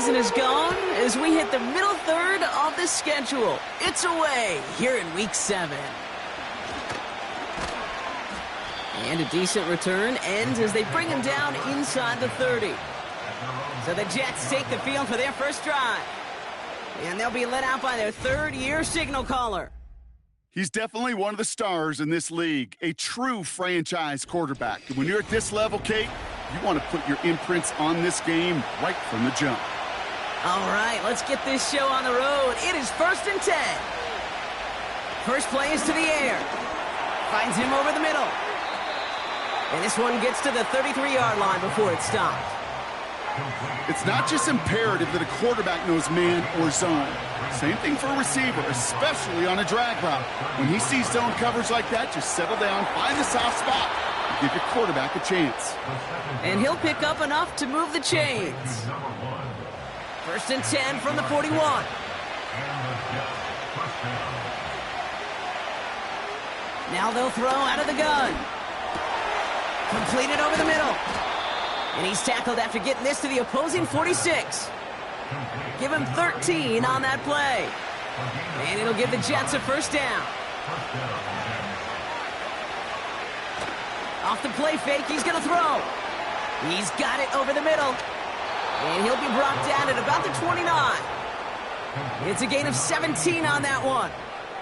season has gone as we hit the middle third of the schedule. It's away here in Week 7. And a decent return ends as they bring him down inside the 30. So the Jets take the field for their first drive. And they'll be let out by their third-year signal caller. He's definitely one of the stars in this league, a true franchise quarterback. And when you're at this level, Kate, you want to put your imprints on this game right from the jump. All right, let's get this show on the road. It is 1st and 10. First play is to the air. Finds him over the middle. And this one gets to the 33-yard line before it stopped. It's not just imperative that a quarterback knows man or zone. Same thing for a receiver, especially on a drag route. When he sees zone coverage like that, just settle down, find the soft spot, and give your quarterback a chance. And he'll pick up enough to move the chains. 1st and 10 from the 41. Now they'll throw out of the gun. Completed over the middle. And he's tackled after getting this to the opposing 46. Give him 13 on that play. And it'll give the Jets a first down. Off the play fake, he's going to throw. He's got it over the middle. And he'll be brought down at about the 29. It's a gain of 17 on that one.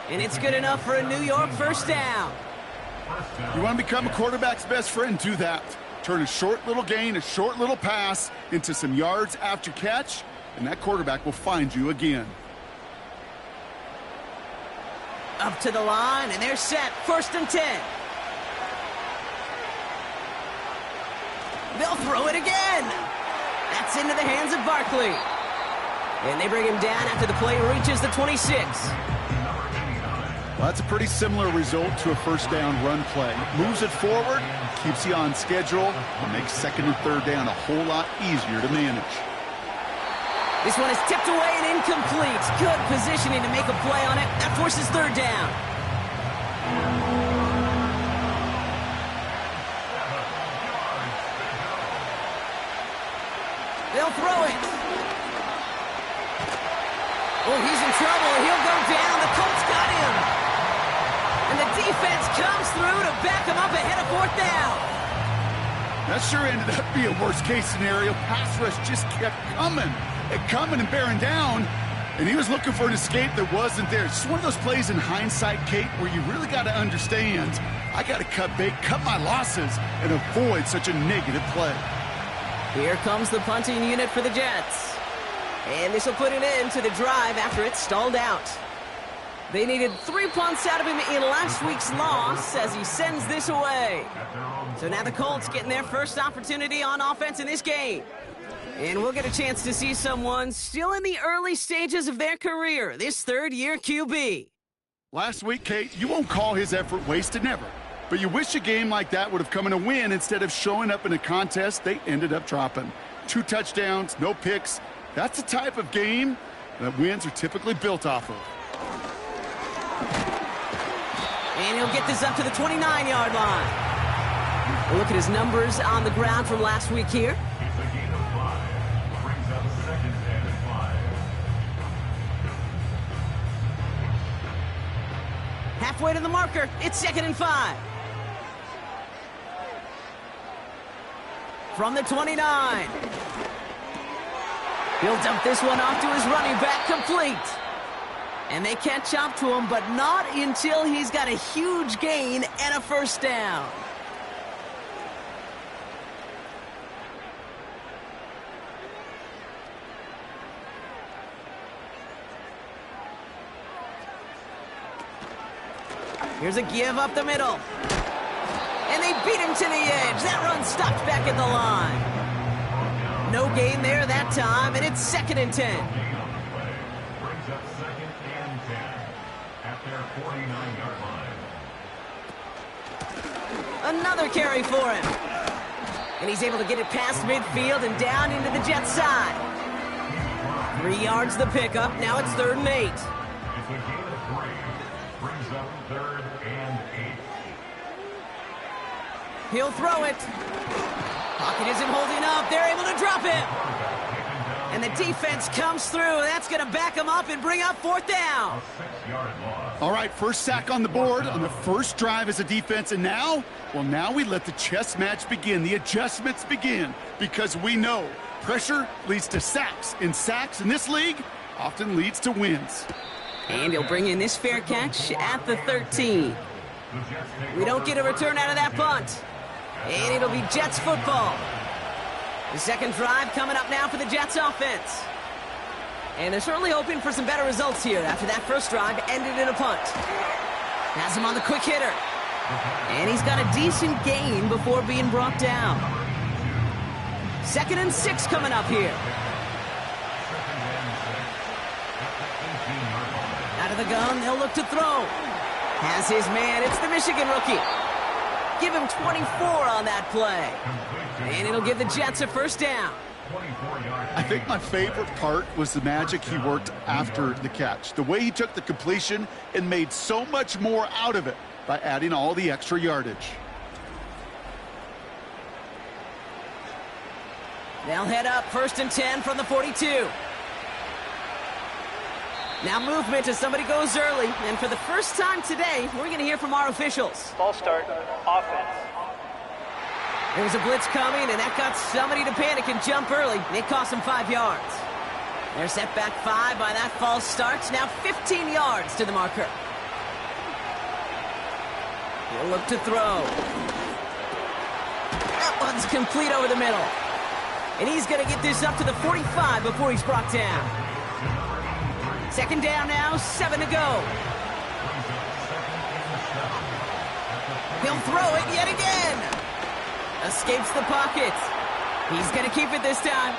And it's good enough for a New York first down. You want to become a quarterback's best friend? Do that. Turn a short little gain, a short little pass into some yards after catch, and that quarterback will find you again. Up to the line, and they're set. 1st and 10. They'll throw it again. That's into the hands of Barkley. And they bring him down after the play reaches the 26. Well, that's a pretty similar result to a first down run play. Moves it forward, keeps you on schedule, and makes 2nd and 3rd down a whole lot easier to manage. This one is tipped away and incomplete. Good positioning to make a play on it. That forces 3rd down. They'll throw it. Oh, he's in trouble. He'll go down. The Colts got him. And the defense comes through to back him up ahead of 4th down. That sure ended up being a worst-case scenario. Pass rush just kept coming and bearing down, and he was looking for an escape that wasn't there. It's just one of those plays in hindsight, Kate, where you really got to understand, I got to cut bait, cut my losses, and avoid such a negative play. Here comes the punting unit for the Jets. And this will put an end to the drive after it stalled out. They needed 3 punts out of him in last week's loss as he sends this away. So now the Colts getting their first opportunity on offense in this game. And we'll get a chance to see someone still in the early stages of their career, this 3rd-year QB. Last week, Kate, you won't call his effort wasted, never. But you wish a game like that would have come in a win instead of showing up in a contest they ended up dropping. 2 touchdowns, no picks. That's the type of game that wins are typically built off of. And he'll get this up to the 29-yard line. We'll look at his numbers on the ground from last week here. Halfway to the marker. It's 2nd and 5. From the 29. He'll dump this one off to his running back, complete. And they catch up to him, but not until he's got a huge gain and a first down. Here's a give up the middle. And they beat him to the edge. That run stopped back at the line. No gain there that time, and it's 2nd and 10. Another carry for him. And he's able to get it past midfield and down into the Jets side. 3 yards the pickup. Now it's 3rd and 8. He'll throw it. Pocket isn't holding up. They're able to drop it. And the defense comes through. That's going to back them up and bring up 4th down. All right, first sack on the board on the first drive as a defense. And now, well, now we let the chess match begin. The adjustments begin because we know pressure leads to sacks. And sacks in this league often leads to wins. And he'll bring in this fair catch at the 13. We don't get a return out of that punt. And it'll be Jets football. The second drive coming up now for the Jets offense. And they're certainly hoping for some better results here after that first drive ended in a punt. Has him on the quick hitter. And he's got a decent gain before being brought down. 2nd and 6 coming up here. Out of the gun, they'll look to throw. Has his man. It's the Michigan rookie. Give him 24 on that play. And it'll give the Jets a first down. I think my favorite part was the magic he worked after the catch. The way he took the completion and made so much more out of it by adding all the extra yardage. They'll head up 1st and 10 from the 42. Now movement as somebody goes early. And for the first time today, we're going to hear from our officials. Ball start, offense. There's a blitz coming, and that got somebody to panic and jump early. It cost them 5 yards. They're set back 5 by that false start. Now 15 yards to the marker. He'll look to throw. That one's complete over the middle. And he's going to get this up to the 45 before he's brought down. 2nd down now, 7 to go. He'll throw it yet again. Escapes the pocket. He's going to keep it this time.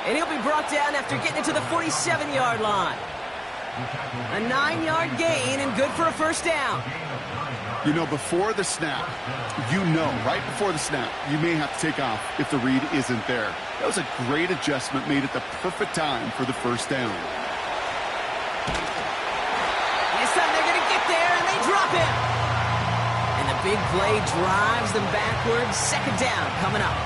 And he'll be brought down after getting it to the 47-yard line. A 9-yard gain and good for a first down. You know, before the snap, right before the snap, you may have to take off if the read isn't there. That was a great adjustment made at the perfect time for the first down. This time they're going to get there, and they drop him. And the big play drives them backwards. 2nd down coming up.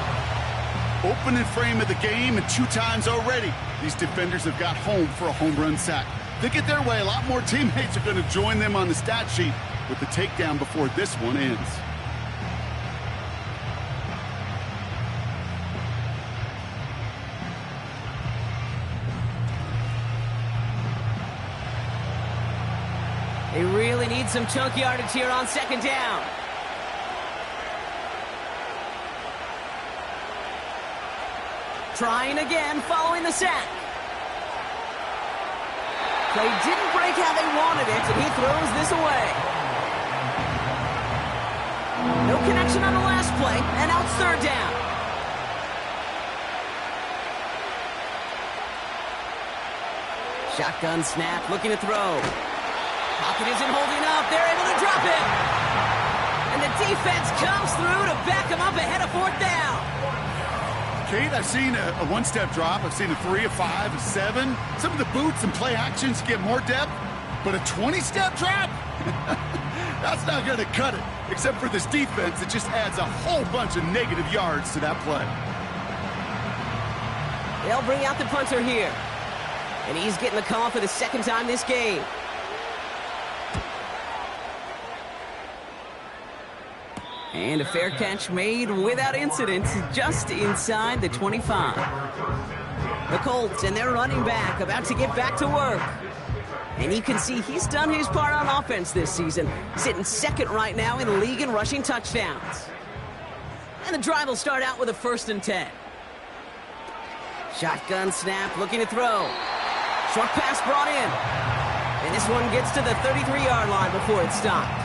Opening frame of the game, and 2 times already, these defenders have got home for a home run sack. They get their way, a lot more teammates are going to join them on the stat sheet with the takedown before this one ends. They really need some chunk yardage here on 2nd down. Trying again following the sack. Play didn't break how they wanted it, and he throws this away. No connection on the last play, and now it's 3rd down. Shotgun snap, looking to throw. Pocket isn't holding up. They're able to drop him. And the defense comes through to back him up ahead of 4th down. Kate, I've seen a one-step drop. I've seen a 3, a 5, a 7. Some of the boots and play actions get more depth. But a 20-step drop? That's not going to cut it. Except for this defense, it just adds a whole bunch of negative yards to that play. They'll bring out the punter here. And he's getting the call for the 2nd time this game. And a fair catch made without incident just inside the 25. The Colts and their running back about to get back to work. And you can see he's done his part on offense this season, sitting 2nd right now in the league in rushing touchdowns. And the drive will start out with a 1st and 10. Shotgun snap, looking to throw. Short pass brought in. And this one gets to the 33-yard line before it's stopped.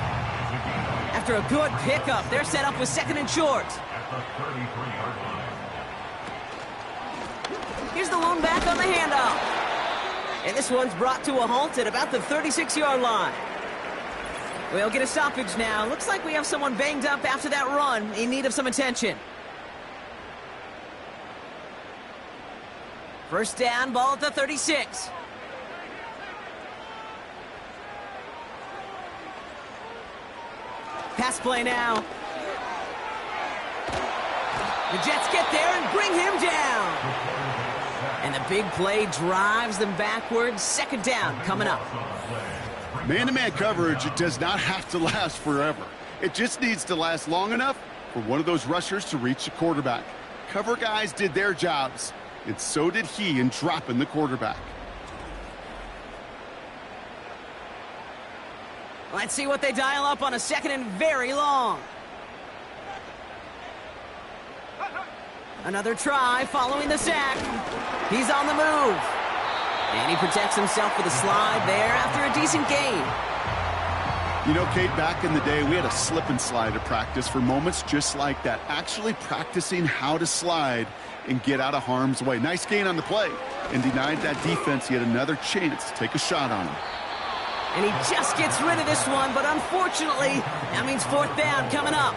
After a good pickup, they're set up with 2nd and short. Here's the lone back on the handoff. And this one's brought to a halt at about the 36-yard line. We'll get a stoppage now. Looks like we have someone banged up after that run in need of some attention. First down, ball at the 36. Pass play now. The Jets get there and bring him down. And the big play drives them backwards. Second down coming up. Man-to-man coverage, it does not have to last forever. It just needs to last long enough for one of those rushers to reach the quarterback. Cover guys did their jobs, and so did he in dropping the quarterback. Let's see what they dial up on a second and very long. Another try following the sack. He's on the move. And he protects himself with a slide there after a decent gain. You know, Kate, back in the day, we had a slip and slide at practice for moments just like that. Actually practicing how to slide and get out of harm's way. Nice gain on the play. And denied that defense yet another chance to take a shot on him. And he just gets rid of this one, but unfortunately, that means fourth down coming up.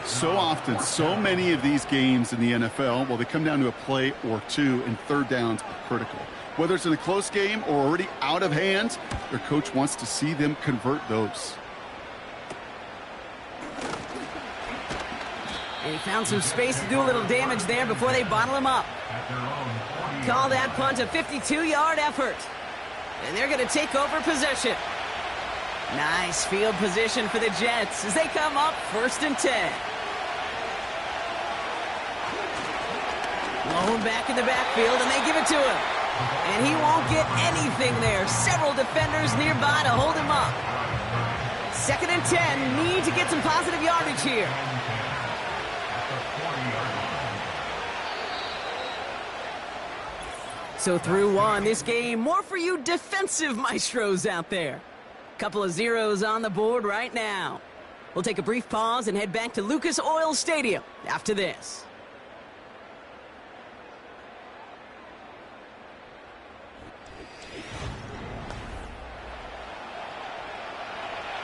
So often, so many of these games in the NFL, well, they come down to a play or two, and third downs are critical. Whether it's in a close game or already out of hand, their coach wants to see them convert those. And he found some space to do a little damage there before they bottle him up. Call that punt a 52-yard effort. And they're going to take over possession. Nice field position for the Jets as they come up 1st and 10. Blown back in the backfield, and they give it to him. And he won't get anything there. Several defenders nearby to hold him up. 2nd and 10. Need to get some positive yardage here. So through one, this game, more for you defensive maestros out there. Couple of zeros on the board right now. We'll take a brief pause and head back to Lucas Oil Stadium after this.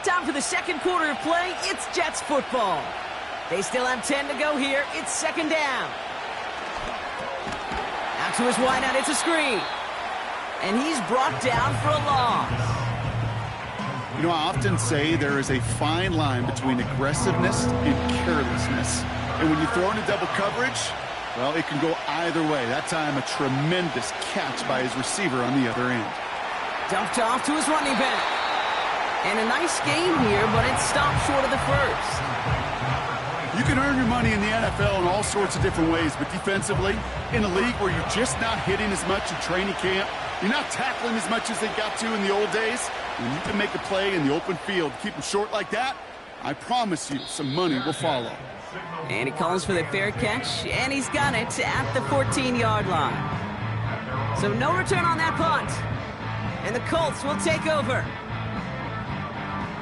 Time for the second quarter of play. It's Jets football. They still have 10 to go here. It's second down. Out to his wideout. It's a screen. And he's brought down for a loss. You know, I often say there is a fine line between aggressiveness and carelessness. And when you throw into double coverage, well, it can go either way. That time, a tremendous catch by his receiver on the other end. Dumped off to his running back. And a nice game here, but it stopped short of the first. You can earn your money in the NFL in all sorts of different ways, but defensively, in a league where you're just not hitting as much in training camp, you're not tackling as much as they got to in the old days, when you can make a play in the open field, keep them short like that, I promise you some money will follow. And he calls for the fair catch, and he's got it at the 14-yard line. So no return on that punt. And the Colts will take over.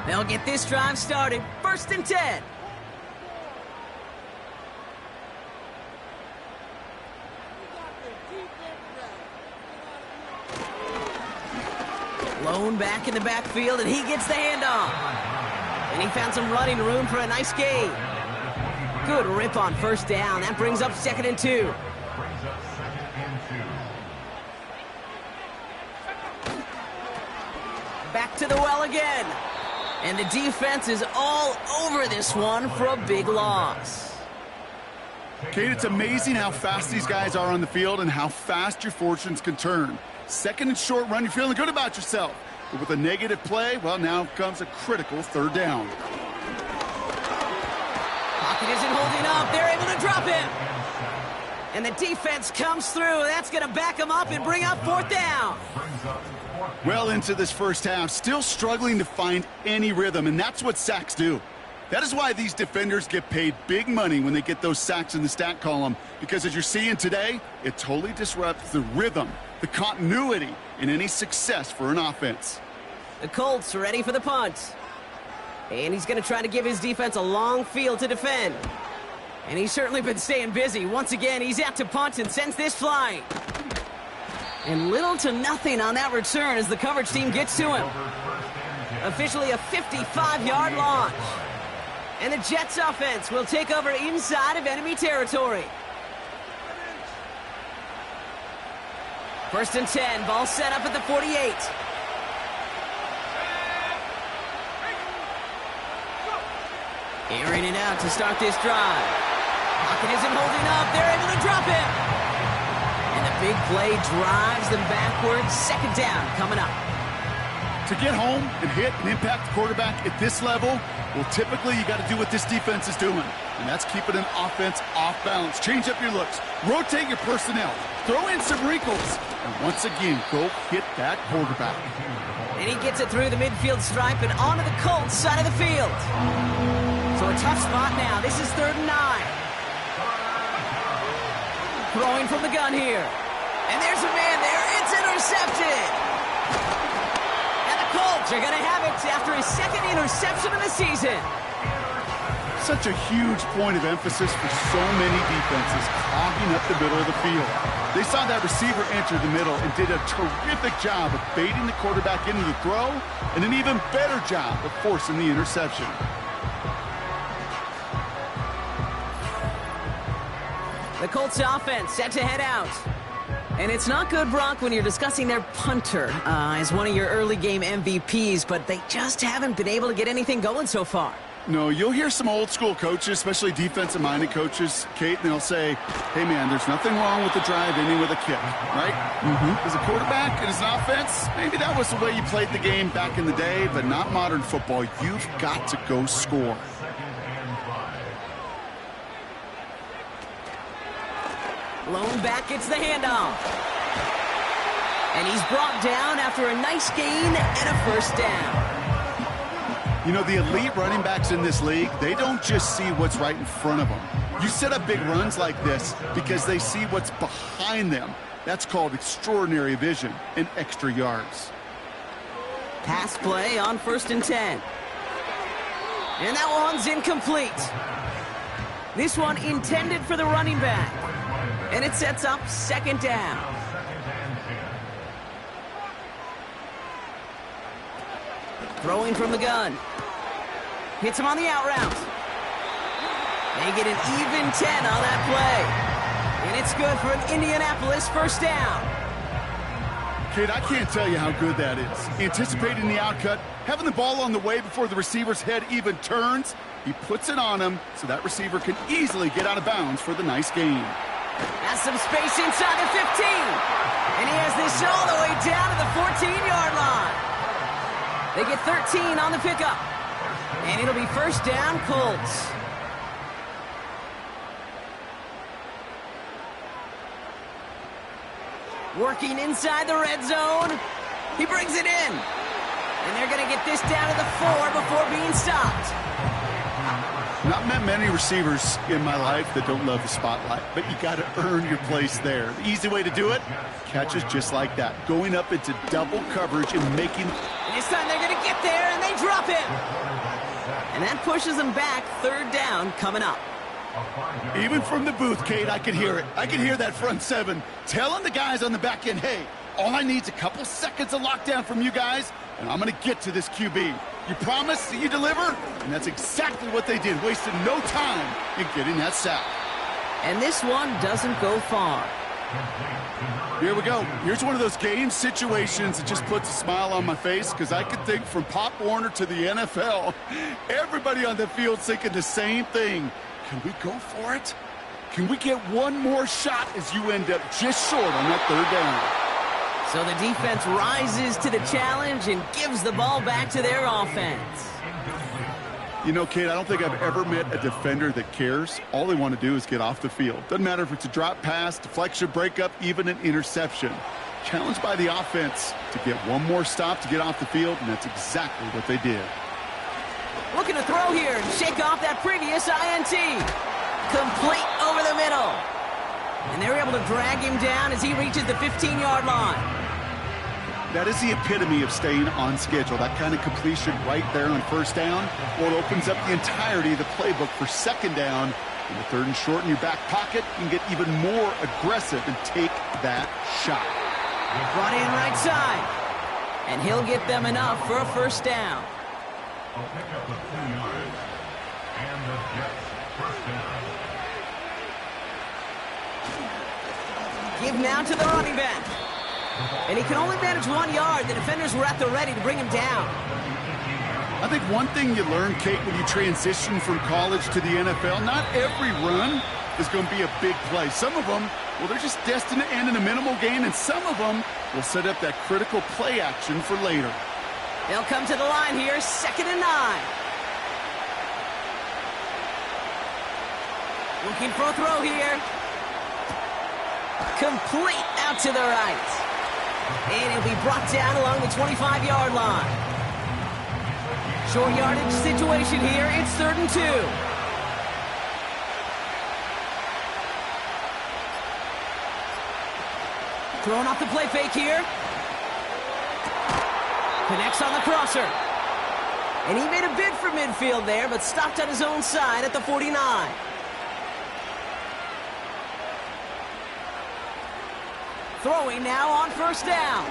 They'll get this drive started. 1st and 10. Blown back in the backfield, and he gets the handoff. And he found some running room for a nice gain. Good rip on 1st down. That brings up 2nd and 2. Back to the well again. And the defense is all over this one for a big loss. Kate, it's amazing how fast these guys are on the field and how fast your fortunes can turn. 2nd and short run, you're feeling good about yourself. But with a negative play, well, now comes a critical 3rd down. Pocket isn't holding up. They're able to drop him. And the defense comes through. That's going to back him up and bring up 4th down. Well into this first half, still struggling to find any rhythm, and that's what sacks do. That is why these defenders get paid big money when they get those sacks in the stat column, because as you're seeing today, it totally disrupts the rhythm, the continuity, and any success for an offense. The Colts are ready for the punt. And he's going to try to give his defense a long field to defend. And he's certainly been staying busy. Once again, he's out to punt and sends this flying. And little to nothing on that return as the coverage team gets to him. Officially a 55-yard launch. And the Jets offense will take over inside of enemy territory. 1st and 10, ball set up at the 48. Airing it out to start this drive. Pocket isn't holding up. They're able to drop him. And the big play drives them backwards. Second down coming up. To get home and hit and impact the quarterback at this level, well, typically you got to do what this defense is doing, and that's keeping an offense off balance. Change up your looks, rotate your personnel, throw in some wrinkles, and once again, go hit that quarterback. And he gets it through the midfield stripe and onto the Colts side of the field. So a tough spot now. This is 3rd and 9. Throwing from the gun here. And there's a man there. It's intercepted. And the Colts are going to have it after his 2nd interception of the season. Such a huge point of emphasis for so many defenses, clogging up the middle of the field. They saw that receiver enter the middle and did a terrific job of baiting the quarterback into the throw, and an even better job of forcing the interception. The Colts offense set to head out. And it's not good, Brock, when you're discussing their punter as one of your early game MVPs, but they just haven't been able to get anything going so far. No, you'll hear some old school coaches, especially defensive-minded coaches, Kate, and they'll say, hey, man, there's nothing wrong with the drive ending with a kick, right? As a quarterback and as an offense, maybe that was the way you played the game back in the day, but not modern football. You've got to go score. Lone back gets the handoff. And he's brought down after a nice gain and a first down. You know, the elite running backs in this league, they don't just see what's right in front of them. You set up big runs like this because they see what's behind them. That's called extraordinary vision and extra yards. Pass play on 1st and 10. And that one's incomplete. This one intended for the running back. And it sets up 2nd down. Throwing from the gun. Hits him on the out route. They get an even 10 on that play. And it's good for an Indianapolis first down. Kate, I can't tell you how good that is. Anticipating the outcut, having the ball on the way before the receiver's head even turns, he puts it on him so that receiver can easily get out of bounds for the nice gain. Has some space inside the 15. And he has this all the way down to the 14-yard line. They get 13 on the pickup. And it'll be first down, Colts. Working inside the red zone. He brings it in. And they're going to get this down to the 4 before being stopped. Not met many receivers in my life that don't love the spotlight, but you got to earn your place there. The easy way to do it, catches just like that, going up into double coverage and making... And this time they're going to get there, and they drop him. And that pushes them back. 3rd down coming up. Even from the booth, Kate, I could hear it. I could hear that front 7 telling the guys on the back end, hey, all I need is a couple seconds of lockdown from you guys, and I'm going to get to this QB. You promise that you deliver? And that's exactly what they did, wasting no time in getting that sack. And this one doesn't go far. Here we go. Here's one of those game situations that just puts a smile on my face because I could think from Pop Warner to the NFL, everybody on the field thinking the same thing. Can we go for it? Can we get one more shot as you end up just short on that 3rd down? So the defense rises to the challenge and gives the ball back to their offense. You know, Kate, I don't think I've ever met a defender that cares. All they want to do is get off the field. Doesn't matter if it's a drop pass, deflection, breakup, even an interception. Challenged by the offense to get one more stop to get off the field, and that's exactly what they did. Looking to throw here and shake off that previous INT. Complete over the middle. And they're able to drag him down as he reaches the 15-yard line. That is the epitome of staying on schedule. That kind of completion right there on 1st down. Well, it opens up the entirety of the playbook for 2nd down. In the 3rd and short in your back pocket, you can get even more aggressive and take that shot. Brought in right side. And he'll get them enough for a first down. Give now to the running back. And he can only manage 1 yard. The defenders were at the ready to bring him down. I think one thing you learn, Kate, when you transition from college to the NFL, not every run is going to be a big play. Some of them, well, they're just destined to end in a minimal gain, and some of them will set up that critical play action for later. They'll come to the line here, 2nd and 9. Looking for a throw here. Complete out to the right. And he'll be brought down along the 25-yard line. Short yardage situation here. It's 3rd and 2. Throwing off the play fake here. Connects on the crosser. And he made a bid for midfield there, but stopped on his own side at the 49. Throwing now on 1st down.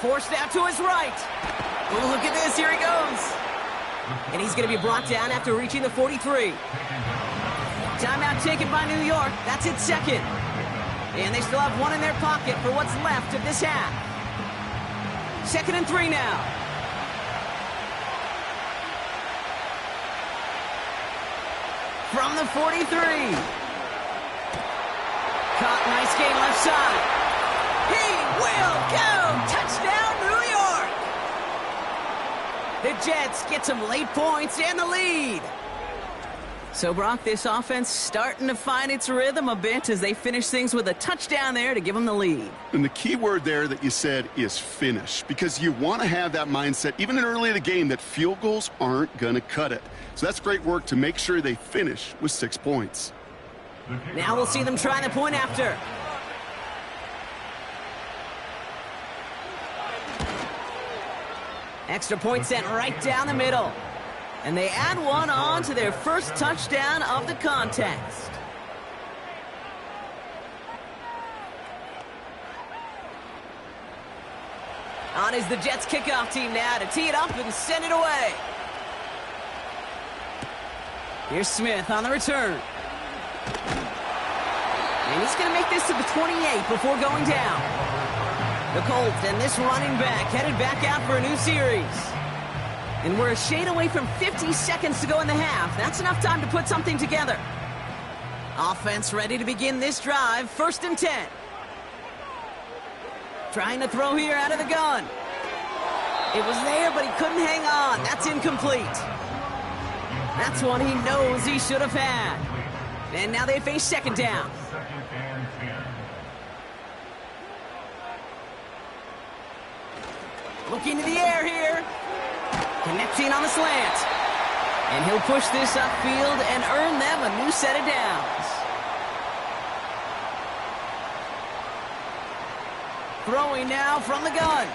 Forced out to his right. Oh, look at this. Here he goes. And he's going to be brought down after reaching the 43. Timeout taken by New York. That's its 2nd. And they still have 1 in their pocket for what's left of this half. 2nd and 3 now. From the 43. Caught, nice game left side. He will go! Touchdown, New York! The Jets get some late points and the lead. So, Brock, this offense starting to find its rhythm a bit as they finish things with a touchdown there to give them the lead. And the key word there that you said is finish, because you want to have that mindset, even in early in the game, that field goals aren't going to cut it. So that's great work to make sure they finish with 6 points. Now we'll see them try the point after. Extra point sent right down the middle. And they add 1 on to their first touchdown of the contest. On is the Jets kickoff team now to tee it up and send it away. Here's Smith on the return. And he's going to make this to the 28 before going down. The Colts and this running back headed back out for a new series. And we're a shade away from 50 seconds to go in the half. That's enough time to put something together. Offense ready to begin this drive. 1st and 10. Trying to throw here out of the gun. It was there, but he couldn't hang on. That's incomplete. That's one he knows he should have had. And now they face 2nd down. Looking to the air here. Connecting on the slant. And he'll push this upfield and earn them a new set of downs. Throwing now from the gun.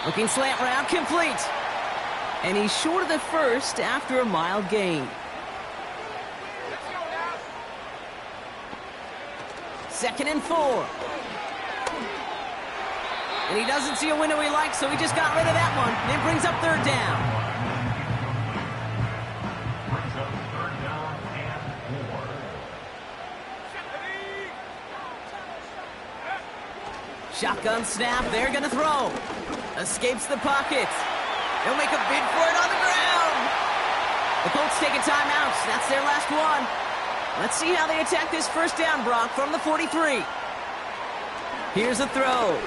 Looking slant route, complete. And he's short of the first after a mild gain. 2nd and 4. And he doesn't see a window he likes, so he just got rid of that one. And it brings up 3rd down. Shotgun snap, they're going to throw. Escapes the pocket. They'll make a bid for it on the ground. The Colts take a timeout. That's their last one. Let's see how they attack this 1st down, Brock, from the 43. Here's a throw.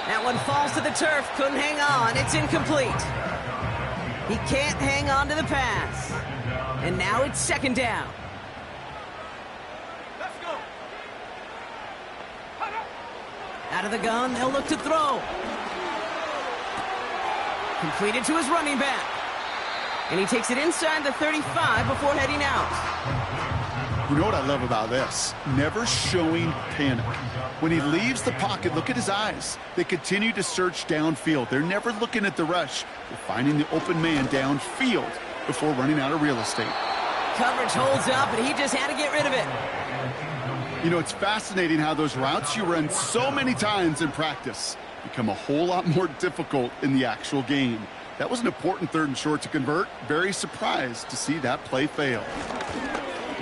That one falls to the turf. Couldn't hang on. It's incomplete. He can't hang on to the pass. And now it's 2nd down. Out of the gun, they'll look to throw. Completed to his running back. And he takes it inside the 35 before heading out. You know what I love about this? Never showing panic. When he leaves the pocket, look at his eyes. They continue to search downfield. They're never looking at the rush. They're finding the open man downfield before running out of real estate. Coverage holds up, and he just had to get rid of it. You know, it's fascinating how those routes you run so many times in practice become a whole lot more difficult in the actual game. That was an important 3rd and short to convert. Very surprised to see that play fail.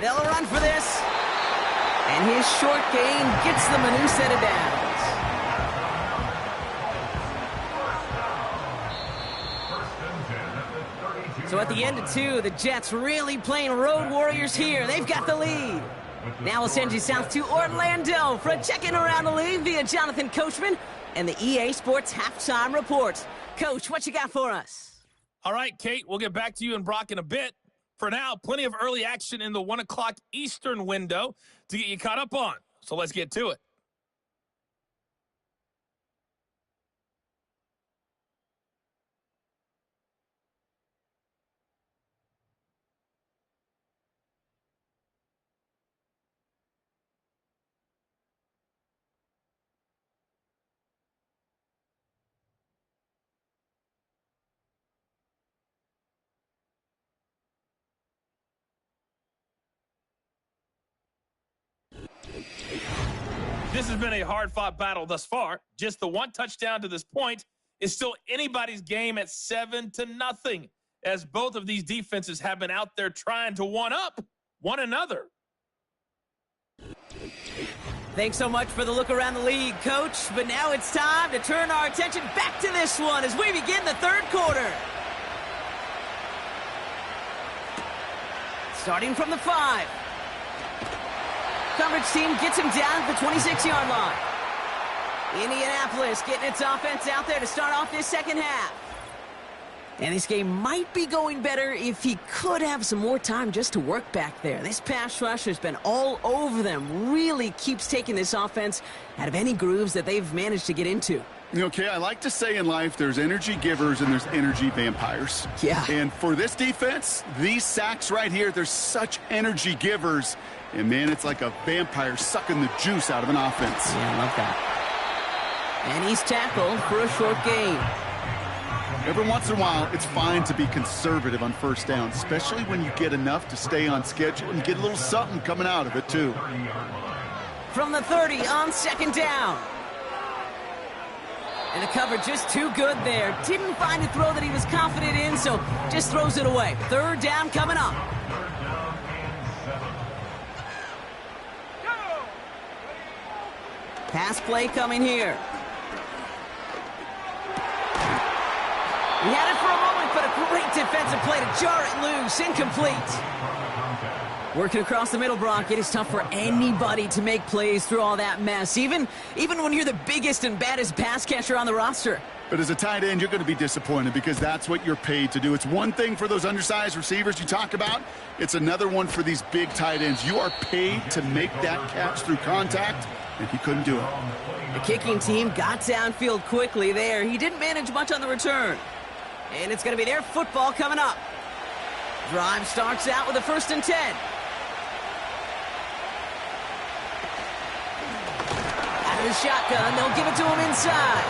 They'll run for this. And his short gain gets them a new set of downs. So at the end of 2, the Jets really playing road warriors here. They've got the lead. Now we'll send you south to Orlando for a check-in around the league via Jonathan Coachman and the EA Sports Halftime Report. Coach, what you got for us? All right, Kate, we'll get back to you and Brock in a bit. For now, plenty of early action in the 1 o'clock Eastern window to get you caught up on. So let's get to it. This has been a hard-fought battle thus far. Just the 1 touchdown to this point is still anybody's game at 7-0, as both of these defenses have been out there trying to one-up one another. Thanks so much for the look around the league, Coach. But now it's time to turn our attention back to this one as we begin the 3rd quarter. Starting from the 5. Coverage team gets him down at the 26-yard line. Indianapolis getting its offense out there to start off this second half. And this game might be going better if he could have some more time just to work back there. This pass rush has been all over them. Really keeps taking this offense out of any grooves that they've managed to get into. Okay, I like to say in life there's energy givers and there's energy vampires. Yeah. And for this defense, these sacks right here, there's such energy givers. And, man, it's like a vampire sucking the juice out of an offense. Yeah, I love that. And he's tackled for a short gain. Every once in a while, it's fine to be conservative on first down, especially when you get enough to stay on schedule and get a little something coming out of it, too. From the 30 on 2nd down. And the cover just too good there. Didn't find a throw that he was confident in, so just throws it away. 3rd down coming up. Pass play coming here. He had it for a moment, but a great defensive play to jar it loose. Incomplete. Working across the middle, Brock, it is tough for anybody to make plays through all that mess, even when you're the biggest and baddest pass catcher on the roster. But as a tight end, you're going to be disappointed because that's what you're paid to do. It's one thing for those undersized receivers you talk about. It's another one for these big tight ends. You are paid to make that catch through contact, and he couldn't do it. The kicking team got downfield quickly there. He didn't manage much on the return. And it's going to be their football coming up. Drive starts out with a 1st and 10. Out of the shotgun, they'll give it to him inside.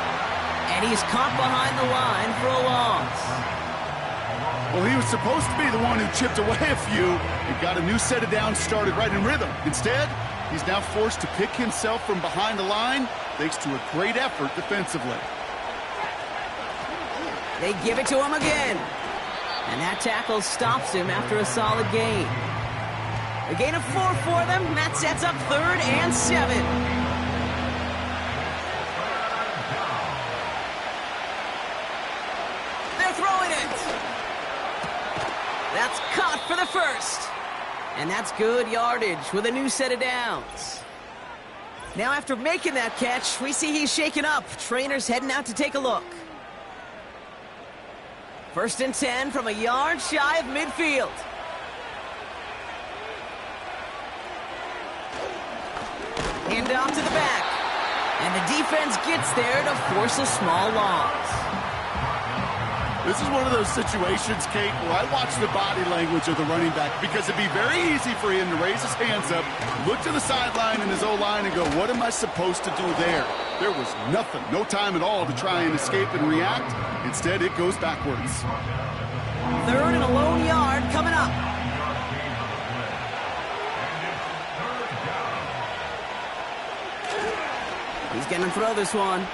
And he's caught behind the line for a loss. Well, he was supposed to be the one who chipped away a few and got a new set of downs started right in rhythm. Instead, he's now forced to pick himself from behind the line thanks to a great effort defensively. They give it to him again. And that tackle stops him after a solid gain. A gain of 4 for them. That sets up 3rd and 7. They're throwing it. That's caught for the 1st. And that's good yardage with a new set of downs. Now after making that catch, we see he's shaken up. Trainer's heading out to take a look. 1st and 10 from a yard shy of midfield. Hand off to the back. And the defense gets there to force a small loss. This is one of those situations, Kate, where I watch the body language of the running back because it'd be very easy for him to raise his hands up, look to the sideline in his O-line and go, what am I supposed to do there? There was nothing, no time at all to try and escape and react. Instead, it goes backwards. 3rd and a lone yard coming up. He's going to throw this one.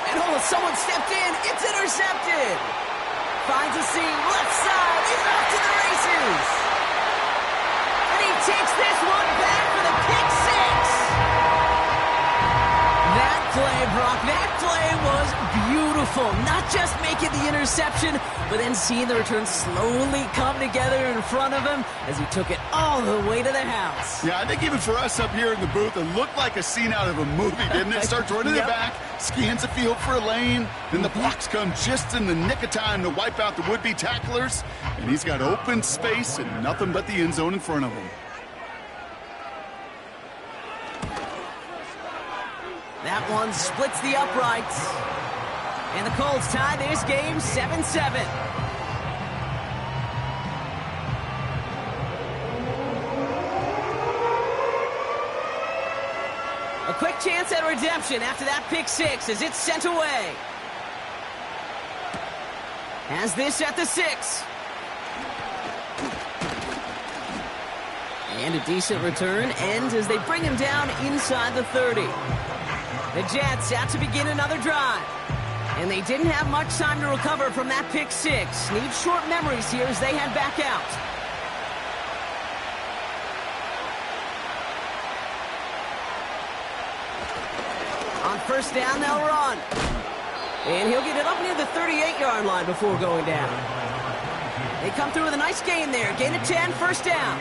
And oh, someone stepped in. It's intercepted. Finds a seam, left side. He's off to the races. And he takes this one back for the pick 6. That play, Brock, that play was beautiful. Not just making the interception, but then seeing the return slowly come together in front of him as he took it all the way to the house. Yeah, I think even for us up here in the booth, it looked like a scene out of a movie, didn't it? Starts running the back, scans the field for a lane, then the blocks come just in the nick of time to wipe out the would-be tacklers, and he's got open space and nothing but the end zone in front of him. That one splits the uprights. And the Colts tie this game 7-7. A quick chance at redemption after that pick six as it's sent away. Has this at the 6. And a decent return ends as they bring him down inside the 30. The Jets out to begin another drive. And they didn't have much time to recover from that pick six. Need short memories here as they head back out. On first down, they'll run. And he'll get it up near the 38-yard line before going down. They come through with a nice gain there. Gain of 10, first down.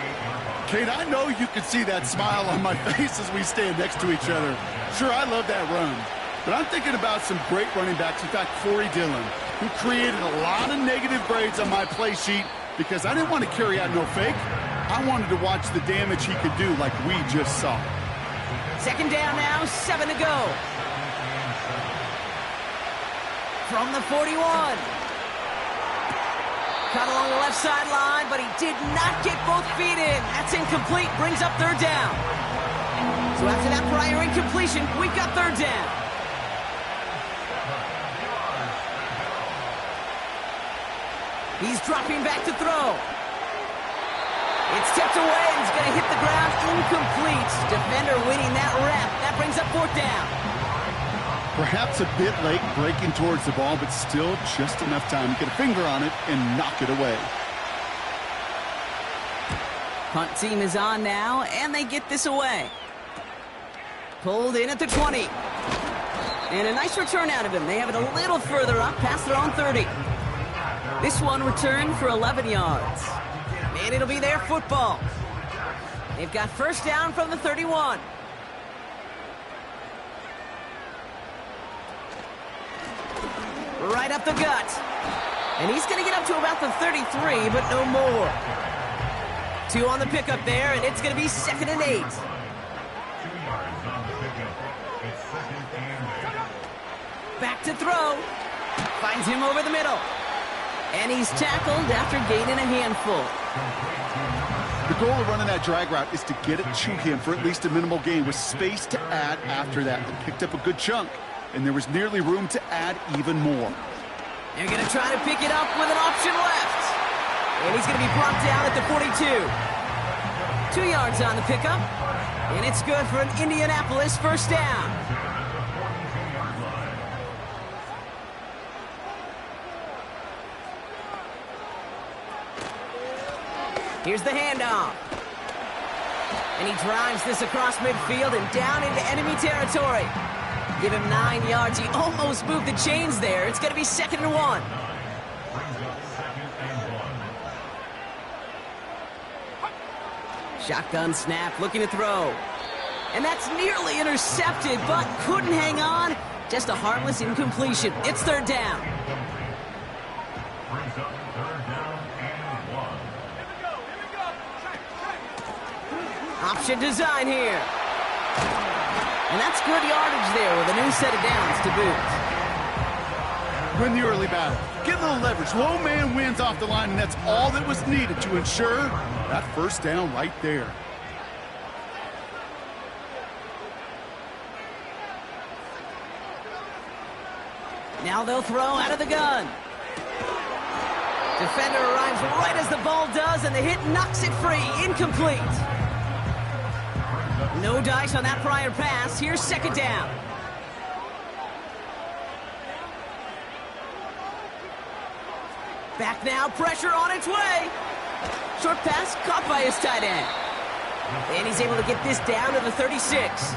Kate, I know you can see that smile on my face as we stand next to each other. Sure, I love that run. But I'm thinking about some great running backs. In fact, Corey Dillon, who created a lot of negative grades on my play sheet because I didn't want to carry out no fake. I wanted to watch the damage he could do like we just saw. Second down now, 7 to go. From the 41. Cut along the left sideline, but he did not get both feet in. That's incomplete, brings up third down. So after that prior incompletion, we've got third down. He's dropping back to throw. It's tipped away and he's going to hit the ground incomplete. Defender winning that rep. That brings up fourth down. Perhaps a bit late breaking towards the ball, but still just enough time to get a finger on it and knock it away. Punt team is on now, and they get this away. Pulled in at the 20. And a nice return out of him. They have it a little further up past their own 30. This one returned for 11 yards. And it'll be their football. They've got first down from the 31. Right up the gut. And he's going to get up to about the 33, but no more. 2 on the pickup there, and it's going to be 2nd and 8. Back to throw. Finds him over the middle. And he's tackled after gaining a handful. The goal of running that drag route is to get it to him for at least a minimal gain with space to add after that. They picked up a good chunk, and there was nearly room to add even more. They're going to try to pick it up with an option left. And he's going to be brought down at the 42. 2 yards on the pickup. And it's good for an Indianapolis first down. Here's the handoff. And he drives this across midfield and down into enemy territory. Give him 9 yards. He almost moved the chains there. It's going to be 2nd and 1. Shotgun snap, looking to throw. And that's nearly intercepted, but couldn't hang on. Just a harmless incompletion. It's third down. Option design here. And that's good yardage there with a new set of downs to boot. Win the early battle. Get a little leverage. Low man wins off the line, and that's all that was needed to ensure that first down right there. Now they'll throw out of the gun. Defender arrives right as the ball does, and the hit knocks it free. Incomplete. No dice on that prior pass. Here's second down. Back now, pressure on its way. Short pass caught by his tight end. And he's able to get this down to the 36.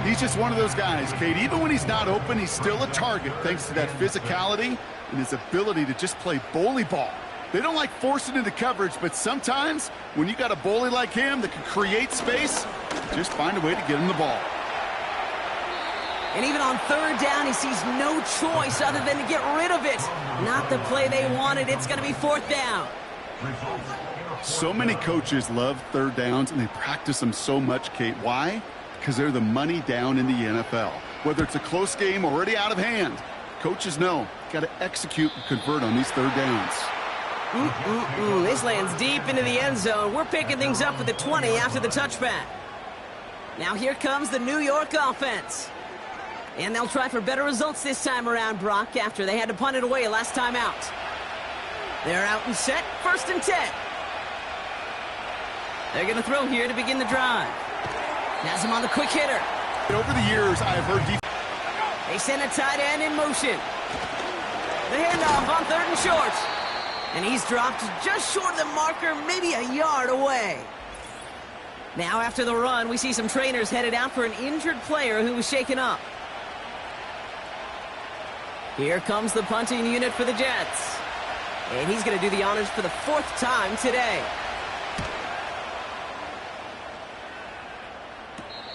He's just one of those guys, Kate. Even when he's not open, he's still a target thanks to that physicality and his ability to just play bully ball. They don't like forcing into coverage, but sometimes when you got a bully like him that can create space, just find a way to get him the ball. And even on third down, he sees no choice other than to get rid of it. Not the play they wanted. It's going to be fourth down. So many coaches love third downs, and they practice them so much, Kate. Why? Because they're the money down in the NFL. Whether it's a close game already out of hand, coaches know got to execute and convert on these third downs. This lands deep into the end zone. We're picking things up at the 20 after the touchback. Now here comes the New York offense. And they'll try for better results this time around, Brock, after they had to punt it away last time out. They're out and set, 1st and 10. They're going to throw here to begin the drive. Has him on the quick hitter. Over the years, I have heard they send a tight end in motion. The handoff on 3rd and short. And he's dropped just short of the marker, maybe a yard away. Now after the run, we see some trainers headed out for an injured player who was shaken up. Here comes the punting unit for the Jets. And he's going to do the honors for the 4th time today.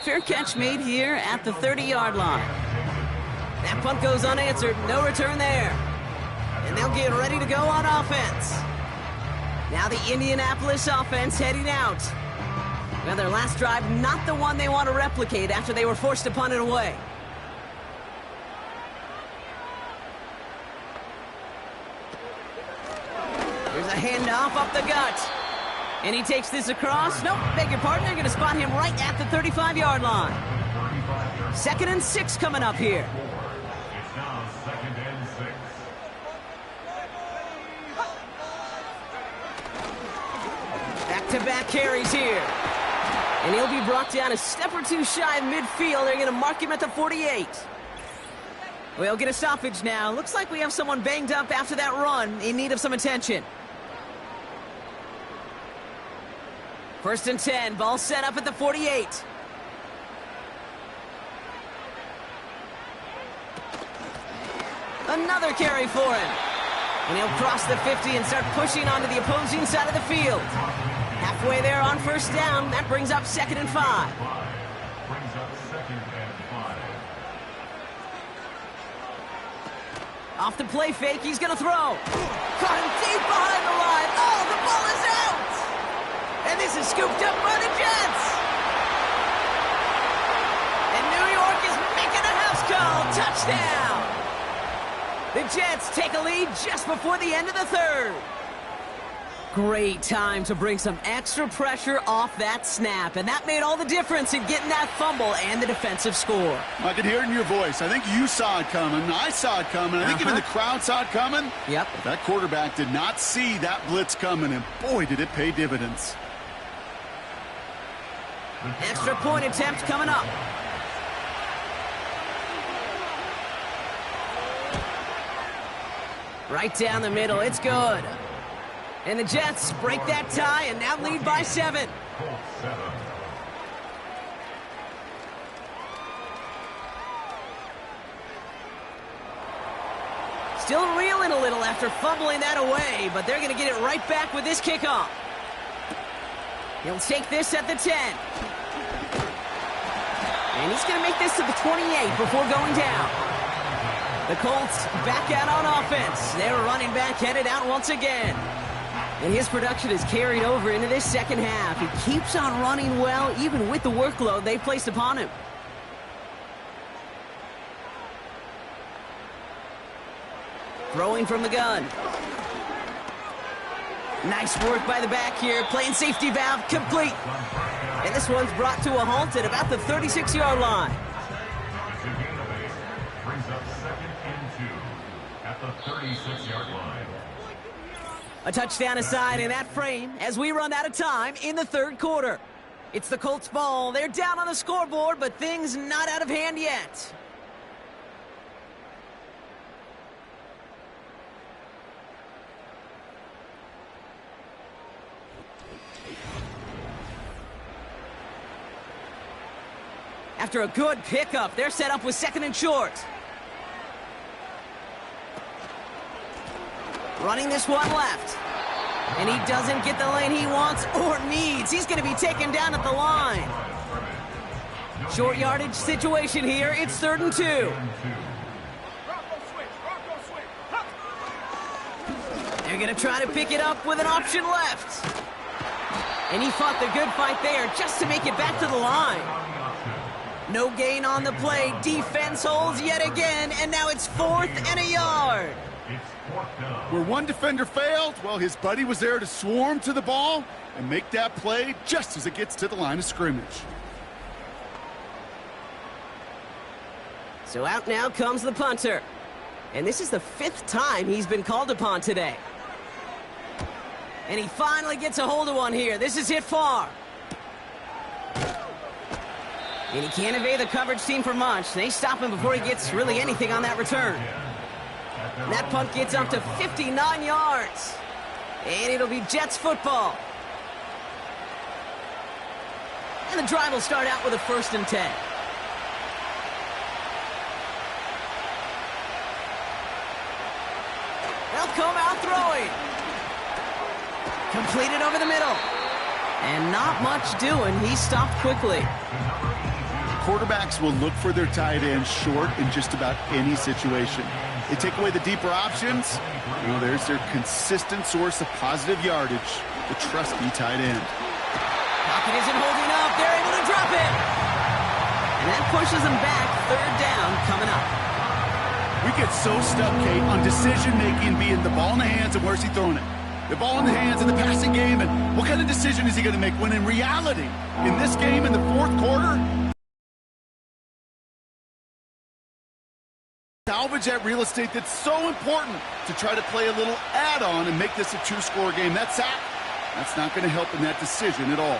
Fair catch made here at the 30-yard line. That punt goes unanswered. No return there. And they'll get ready to go on offense. Now the Indianapolis offense heading out. Well, their last drive, not the one they want to replicate after they were forced to punt it away. There's a handoff up the gut. And he takes this across. Nope, beg your pardon. They're going to spot him right at the 35-yard line. 2nd and 6 coming up here. It's now 2nd and 6. Back-to-back carries here. And he'll be brought down a step or two shy of midfield. They're going to mark him at the 48. We'll get a stoppage now. Looks like we have someone banged up after that run in need of some attention. 1st and 10. Ball set up at the 48. Another carry for him. And he'll cross the 50 and start pushing onto the opposing side of the field. Halfway there on 1st down. That brings up 2nd and 5. Brings up 2nd and 5. Off the play fake, he's going to throw. Caught him deep behind the line. Oh, the ball is out! And this is scooped up by the Jets. And New York is making a house call. Touchdown! The Jets take a lead just before the end of the 3rd. Great time to bring some extra pressure off that snap. And that made all the difference in getting that fumble and the defensive score. I could hear it in your voice. I think you saw it coming. I saw it coming. I think even the crowd saw it coming. Yep. But that quarterback did not see that blitz coming, and boy, did it pay dividends. Extra point attempt coming up. Right down the middle. It's good. And the Jets break that tie and now lead by 7. Still reeling a little after fumbling that away, but they're going to get it right back with this kickoff. He'll take this at the 10. And he's going to make this to the 28 before going down. The Colts back out on offense. Their running back headed out once again. And his production is carried over into this 2nd half. He keeps on running well, even with the workload they placed upon him. Throwing from the gun. Nice work by the back here. Playing safety valve complete. And this one's brought to a halt at about the 36-yard line. Brings up 2nd and 2 at the 36-yard line. A touchdown aside in that frame as we run out of time in the 3rd quarter. It's the Colts ball. They're down on the scoreboard, but things not out of hand yet. After a good pickup, they're set up with 2nd and short. Running this one left. And he doesn't get the lane he wants or needs. He's going to be taken down at the line. Short yardage situation here. It's 3rd and 2. They're going to try to pick it up with an option left. And he fought the good fight there just to make it back to the line. No gain on the play. Defense holds yet again, and now it's 4th and a yard. Where one defender failed, well, his buddy was there to swarm to the ball and make that play just as it gets to the line of scrimmage. So out now comes the punter. And this is the 5th time he's been called upon today. And he finally gets a hold of one here. This is hit far. And he can't evade the coverage team for much. They stop him before he gets really anything on that return. And that punt gets up to 59 yards. And it'll be Jets football. And the drive will start out with a 1st and 10. They'll come out throwing. Completed over the middle. And not much doing. He stopped quickly. Quarterbacks will look for their tight end short in just about any situation. They take away the deeper options. Well, there's their consistent source of positive yardage, the trusty tight end. Pocket isn't holding up. They're able to drop it. And that pushes them back. 3rd down coming up. We get so stuck, Kate, on decision-making being the ball in the hands and where's he throwing it. The ball in the hands in the passing game, and what kind of decision is he going to make? When in reality, in this game, in the 4th quarter, salvage that real estate that's so important to try to play a little add-on and make this a 2-score game. That sack, that's not going to help in that decision at all.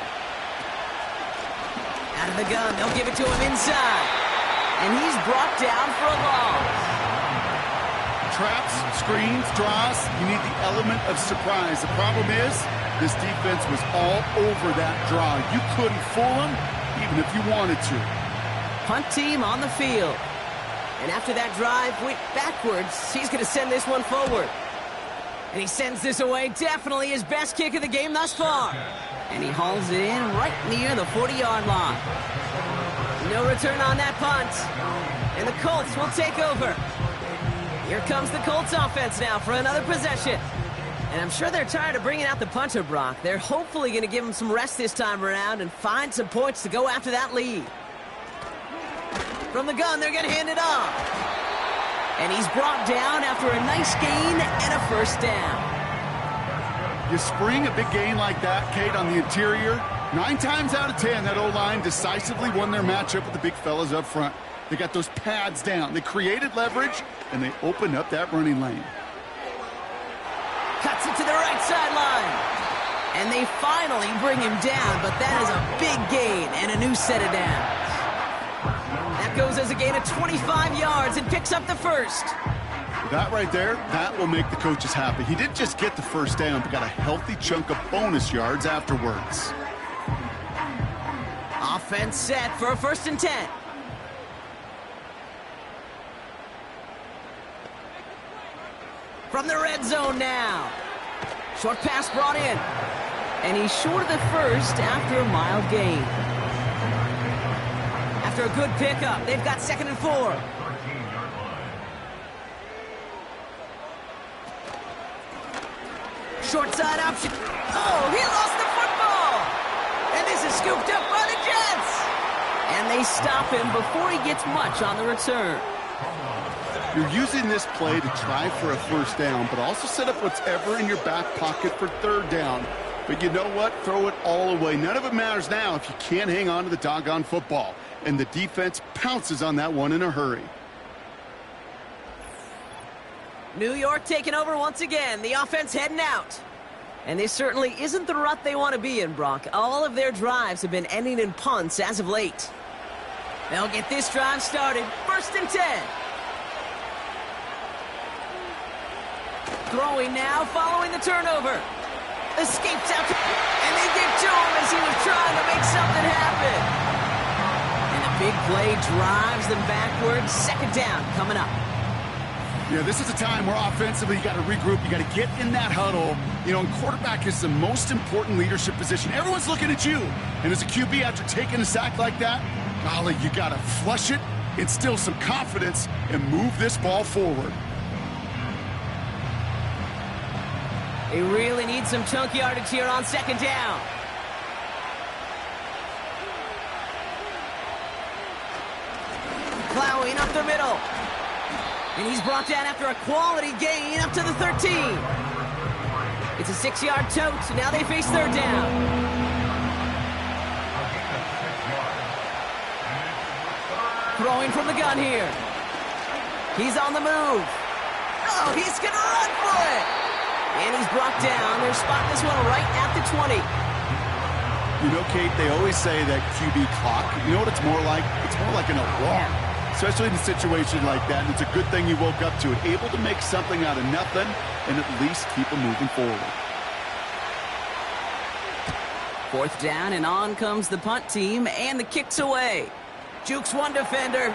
Out of the gun, they'll give it to him inside. And he's brought down for a loss. Traps, screens, draws, you need the element of surprise. The problem is, this defense was all over that draw. You couldn't fool them, even if you wanted to. Punt team on the field. And after that drive went backwards, he's going to send this one forward. And he sends this away, definitely his best kick of the game thus far. And he hauls it in right near the 40-yard line. No return on that punt. And the Colts will take over. Here comes the Colts offense now for another possession. And I'm sure they're tired of bringing out the punter, Brock. They're hopefully going to give him some rest this time around and find some points to go after that lead. From the gun, they're going to hand it off. And he's brought down after a nice gain and a 1st down. You spring a big gain like that, Kate, on the interior. 9 times out of 10, that O-line decisively won their matchup with the big fellas up front. They got those pads down. They created leverage, and they opened up that running lane. Cuts it to the right sideline. And they finally bring him down, but that is a big gain and a new set of downs. That goes as a gain of 25 yards and picks up the 1st. That right there, that will make the coaches happy. He didn't just get the 1st down, but got a healthy chunk of bonus yards afterwards. Offense set for a 1st and 10. From the red zone now. Short pass brought in. And he's short of the 1st after a mild gain. After a good pickup, they've got 2nd and 4. Short side option. Oh, he lost the football. And this is scooped up by the Jets. And they stop him before he gets much on the return. You're using this play to try for a 1st down, but also set up whatever in your back pocket for 3rd down. But you know what? Throw it all away. None of it matters now if you can't hang on to the doggone football. And the defense pounces on that one in a hurry. New York taking over once again. The offense heading out. And this certainly isn't the rut they want to be in, Brock. All of their drives have been ending in punts as of late. They'll get this drive started. 1st and 10. Throwing now, following the turnover. Escapes out, and they get to him as he was trying to make something happen. And the big play drives them backwards. Second down coming up. Yeah, this is a time where offensively you got to regroup. You got to get in that huddle. You know, and quarterback is the most important leadership position. Everyone's looking at you. And as a QB, after taking a sack like that, golly, you got to flush it, instill some confidence, and move this ball forward. They really need some chunk yardage here on second down. Plowing up the middle. And he's brought down after a quality gain up to the 13. It's a 6-yard tote, so now they face third down. Throwing from the gun here. He's on the move. Oh, he's going to run for it. And he's brought down. They're spotting this one right at the 20. You know, Kate, they always say that QB clock, you know what it's more like? It's more like an alarm, especially in a situation like that. And it's a good thing you woke up to it, able to make something out of nothing and at least keep them moving forward. Fourth down, and on comes the punt team, and the kick's away. Jukes one defender.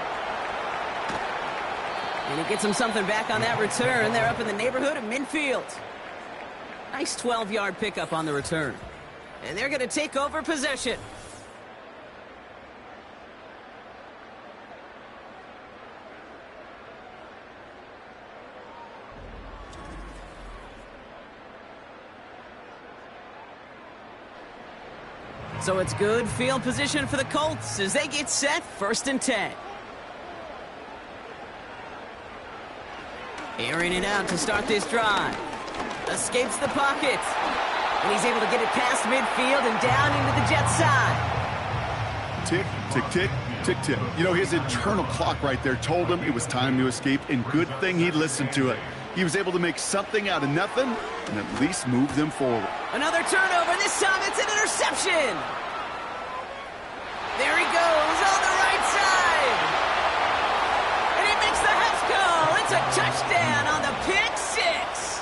And he gets him something back on that return. They're up in the neighborhood of midfield. Nice 12-yard pickup on the return. And they're going to take over possession. So it's good field position for the Colts as they get set, 1st and 10. Airing it out to start this drive. Escapes the pocket. And he's able to get it past midfield and down into the Jets side. Tick, tick, tick, tick, tick. You know, his internal clock right there told him it was time to escape, and good thing he listened to it. He was able to make something out of nothing and at least move them forward. Another turnover. This time it's an interception. There he goes on the right side. And he makes the Haskell. It's a touchdown on the pick six.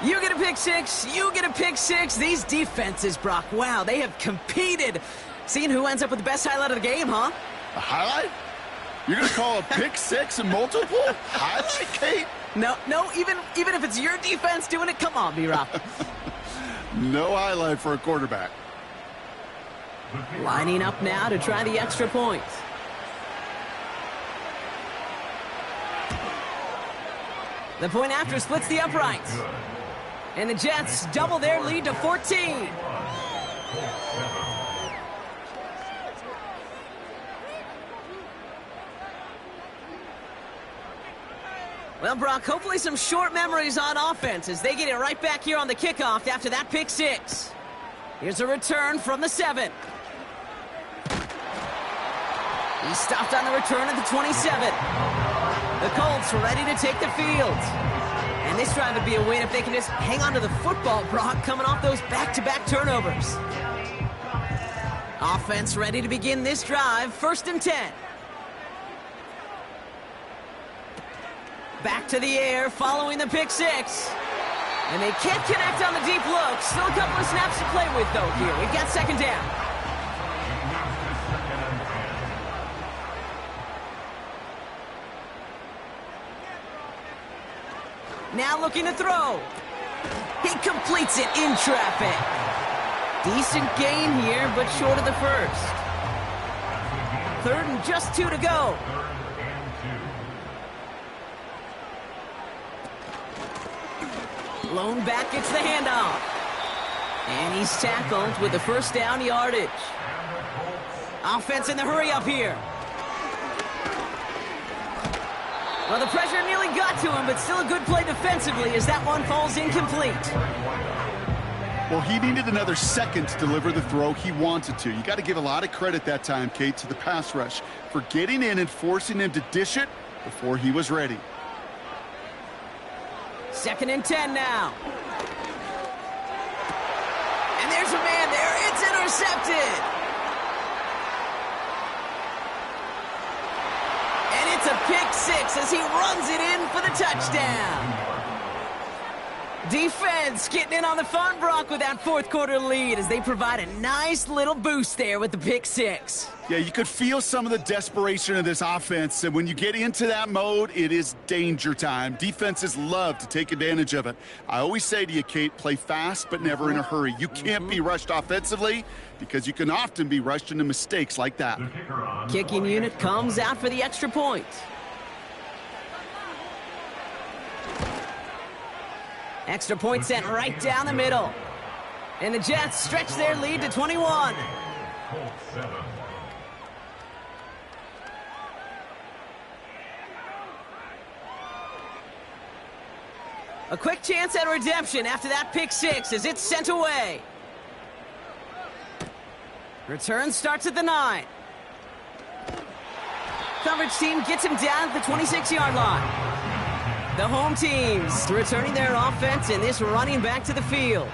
You get a pick six. You get a pick six. These defenses, Brock, wow, they have competed. Seeing who ends up with the best highlight of the game, huh? A highlight? You're going to call a pick six and multiple? Highlight, Kate? No, even if it's your defense doing it, come on, B-Rob. No highlight for a quarterback. Lining up now to try the extra point. The point after splits the uprights. And the Jets double their lead to 14. Well, Brock, hopefully some short memories on offense as they get it right back here on the kickoff after that pick six. Here's a return from the 7. He's stopped on the return at the 27. The Colts ready to take the field. And this drive would be a win if they can just hang on to the football, Brock, coming off those back-to-back turnovers. Offense ready to begin this drive, 1st and 10. Back to the air, following the pick six. And they can't connect on the deep look. Still a couple of snaps to play with, though, here. We've got 2nd down. Now looking to throw. He completes it in traffic. Decent gain here, but short of the first. 3rd and just 2 to go. Lone back gets the handoff. And he's tackled with the 1st down yardage. Offense in the hurry up here. Well, the pressure nearly got to him, but still a good play defensively as that one falls incomplete. Well, he needed another second to deliver the throw he wanted to. You got to give a lot of credit that time, Kate, to the pass rush for getting in and forcing him to dish it before he was ready. 2nd and 10 now. And there's a man there. It's intercepted. And it's a pick six as he runs it in for the touchdown. Defense getting in on the fun, Brock, with that fourth quarter lead as they provide a nice little boost there with the pick six. Yeah, you could feel some of the desperation of this offense, and when you get into that mode, it is danger time. Defenses love to take advantage of it. I always say to you, Kate, play fast but never in a hurry. You can't be rushed offensively because you can often be rushed into mistakes like that. Kicking unit comes out for the extra point. Extra point sent right down the middle. And the Jets stretch their lead to 21. Colts 7. A quick chance at redemption after that pick six as it's sent away. Return starts at the 9. Coverage team gets him down at the 26-yard line. The home teams returning their offense and this running back to the field.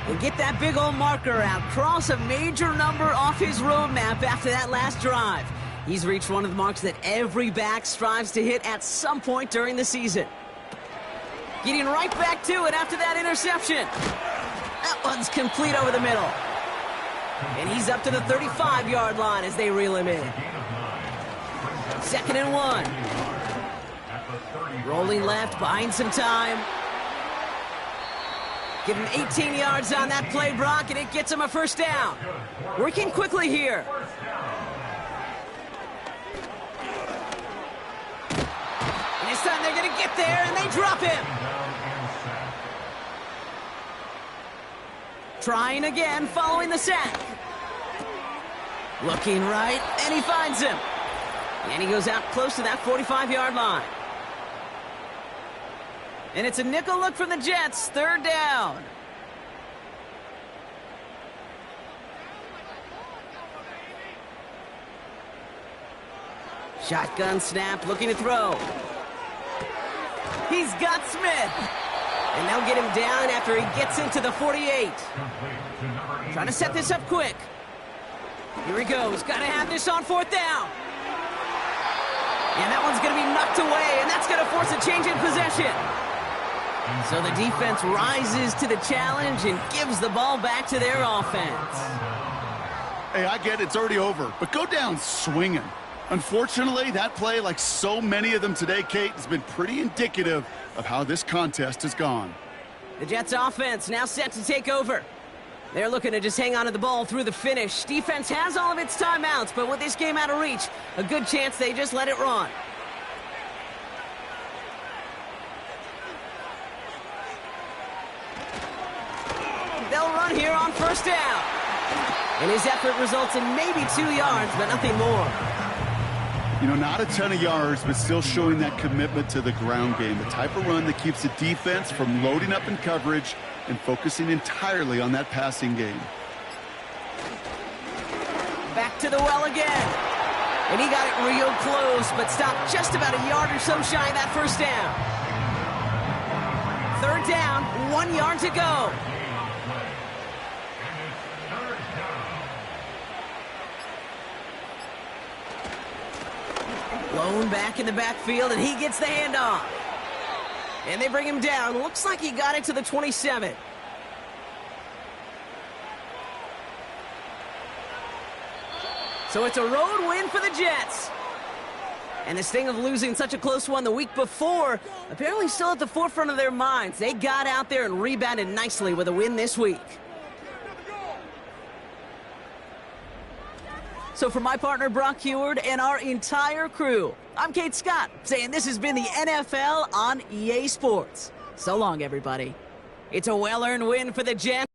And get that big old marker out. Cross a major number off his roadmap after that last drive. He's reached one of the marks that every back strives to hit at some point during the season. Getting right back to it after that interception. That one's complete over the middle. And he's up to the 35-yard line as they reel him in. 2nd and 1. Rolling left, buying some time. Give him 18 yards on that play, Brock, and it gets him a first down. Working quickly here. And this time they're going to get there, and they drop him. Trying again, following the sack. Looking right, and he finds him. And he goes out close to that 45-yard line. And it's a nickel look from the Jets, 3rd down. Shotgun snap, looking to throw. He's got Smith. And they'll get him down after he gets into the 48. Trying to set this up quick. Here he goes. Got to have this on 4th down. And that one's going to be knocked away, and that's going to force a change in possession. So the defense rises to the challenge and gives the ball back to their offense. Hey, I get it. It's already over. But go down swinging. Unfortunately, that play, like so many of them today, Kate, has been pretty indicative of how this contest has gone. The Jets offense now set to take over. They're looking to just hang on to the ball through the finish. Defense has all of its timeouts, but with this game out of reach, a good chance they just let it run. They'll run here on 1st down. And his effort results in maybe 2 yards, but nothing more. You know, not a ton of yards, but still showing that commitment to the ground game. The type of run that keeps the defense from loading up in coverage and focusing entirely on that passing game. Back to the well again. And he got it real close, but stopped just about a yard or so shy of that 1st down. 3rd down, 1 yard to go. Blown back in the backfield, and he gets the handoff. And they bring him down. Looks like he got it to the 27. So it's a road win for the Jets. And the sting of losing such a close one the week before, apparently still at the forefront of their minds. They got out there and rebounded nicely with a win this week. So for my partner, Brock Heward, and our entire crew, I'm Kate Scott, saying this has been the NFL on EA Sports. So long, everybody. It's a well-earned win for the Jets.